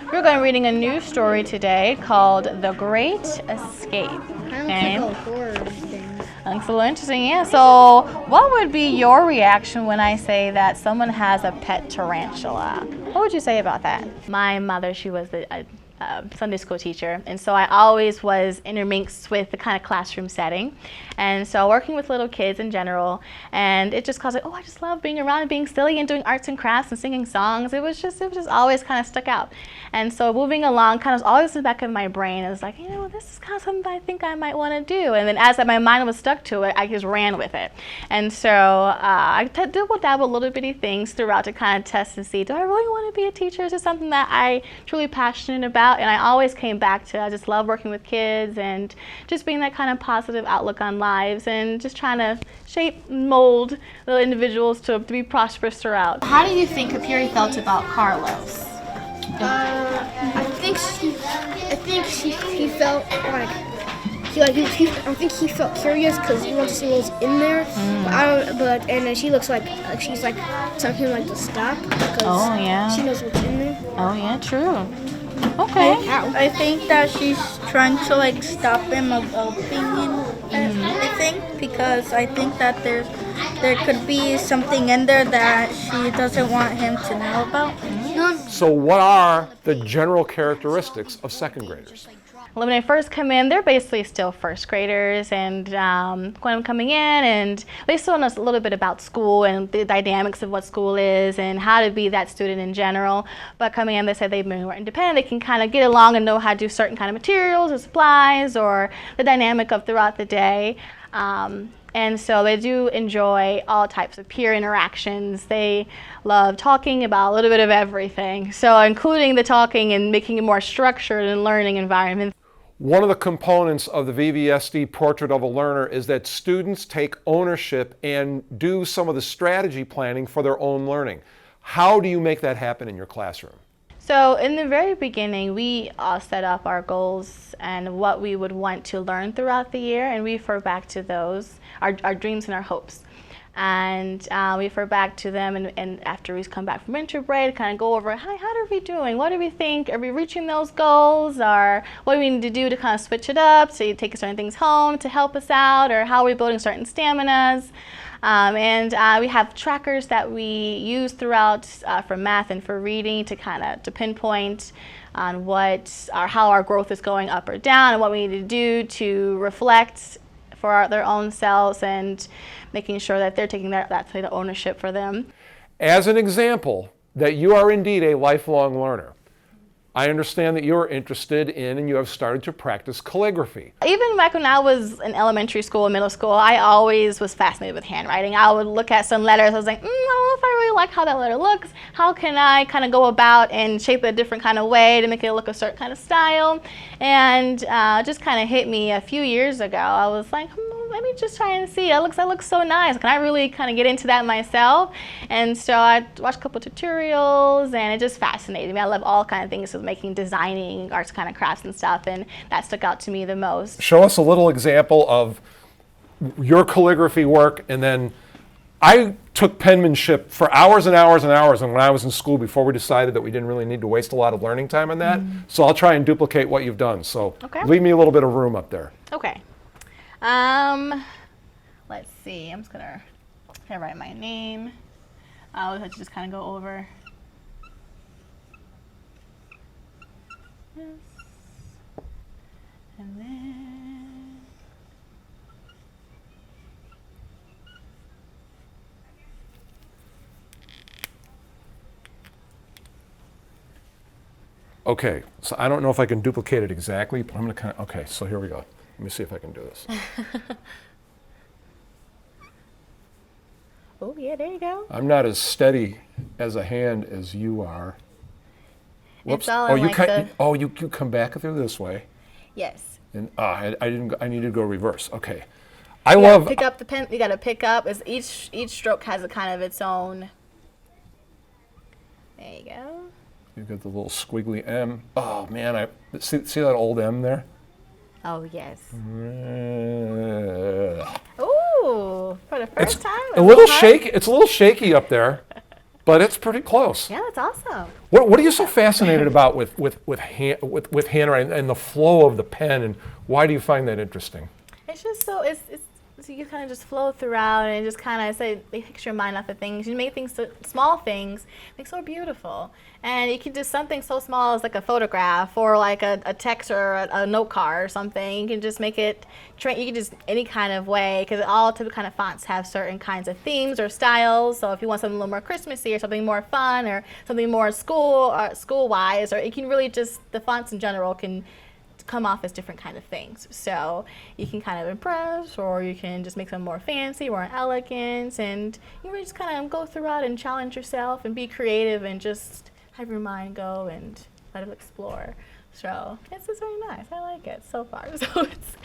We're going to be reading a new story today called The Great Escape. I don't like horror things. Looks a little interesting, yeah. So, what would be your reaction when I say that someone has a pet tarantula? What would you say about that? My mother, she was a Sunday school teacher, and so I always was intermixed with the kind of classroom setting, and so working with little kids in general, and it just caused like, oh, I just love being around and being silly and doing arts and crafts and singing songs. It was just always kind of stuck out, and so moving along, kind of always in the back of my brain, I was like, this is kind of something I think I might want to do, and then as my mind was stuck to it, I just ran with it, and so I dabble little bitty things throughout to kind of test and see, do I really want to be a teacher? Is this something that I truly passionate about? And I always came back to, I just love working with kids and just being that kind of positive outlook on lives and just trying to shape, mold the individuals to be prosperous throughout. How do you think Kapiri felt about Carlos? I think he felt like I think he felt curious because he wants to see what's in there. And then she looks like she's like telling him like to stop because she knows what's in there. Oh yeah, true. Okay. I think that she's trying to like stop him of opening anything because I think that there could be something in there that she doesn't want him to know about. So what are the general characteristics of second graders? When they first come in, they're basically still first graders, and when I'm coming in, and they still know a little bit about school and the dynamics of what school is and how to be that student in general. But coming in, they say they've been more independent. They can kind of get along and know how to do certain kind of materials or supplies or the dynamic of throughout the day. And so they do enjoy all types of peer interactions. They love talking about a little bit of everything. So including the talking and making it more structured and learning environment. One of the components of the VVSD Portrait of a Learner is that students take ownership and do some of the strategy planning for their own learning. How do you make that happen in your classroom? So in the very beginning, we set up our goals and what we would want to learn throughout the year, and we refer back to those, our dreams and our hopes. And we refer back to them, and after we come back from winter break, kind of go over, hi, how are we doing? What do we think? Are we reaching those goals? Or what do we need to do to kind of switch it up? So you take certain things home to help us out, or how are we building certain staminas? And we have trackers that we use throughout for math and for reading to pinpoint on how our growth is going up or down, and what we need to do to reflect for their own selves and making sure that they're taking that ownership for them. As an example that you are indeed a lifelong learner, I understand that you're interested in and you have started to practice calligraphy. Even back when I was in elementary school and middle school, I always was fascinated with handwriting. I would look at some letters, I was like, I don't know if I really like how that letter looks. How can I kind of go about and shape it a different kind of way to make it look a certain kind of style? And just kind of hit me a few years ago. I was like, let me just try and see. That looks so nice. Can I really kind of get into that myself? And so I watched a couple tutorials, and it just fascinated me. I love all kind of things with making, designing, arts kind of crafts and stuff, and that stuck out to me the most. Show us a little example of your calligraphy work, and then I took penmanship for hours and hours and hours, and when I was in school before we decided that we didn't really need to waste a lot of learning time on that. So I'll try and duplicate what you've done. So leave me a little bit of room up there. Okay. Let's see. I'm just gonna write my name. I'll just kind of go over. This. And then. Okay, so I don't know if I can duplicate it exactly, but I'm gonna kind of, okay, so here we go. Let me see if I can do this. Oh, yeah, there you go. I'm not as steady as a hand as you are. Whoops. It's all you come back through this way. Yes. And I needed to go reverse. Okay. Pick up the pen. You got to pick up. Each stroke has a kind of its own. There you go. You got the little squiggly M. Oh man, see that old M there? Oh yes. Ooh, for the first time. A little shaky. It's a little shaky up there. but it's pretty close. Yeah, that's awesome. What are you so fascinated about with handwriting and the flow of the pen, and why do you find that interesting? It's just so so you kind of just flow throughout and just kind of say it takes your mind off of things. You make things small things make so beautiful, and you can do something so small as like a photograph or like a text or a note card or something. You can just make it. You can just any kind of way because all type of kind of fonts have certain kinds of themes or styles. So if you want something a little more Christmassy or something more fun or something more school wise, or it can really just the fonts in general can come off as different kind of things. So you can kind of impress, or you can just make them more fancy, more elegant, and you really just kind of go throughout and challenge yourself and be creative and just have your mind go and let it explore. So it's really nice. I like it so far. So it's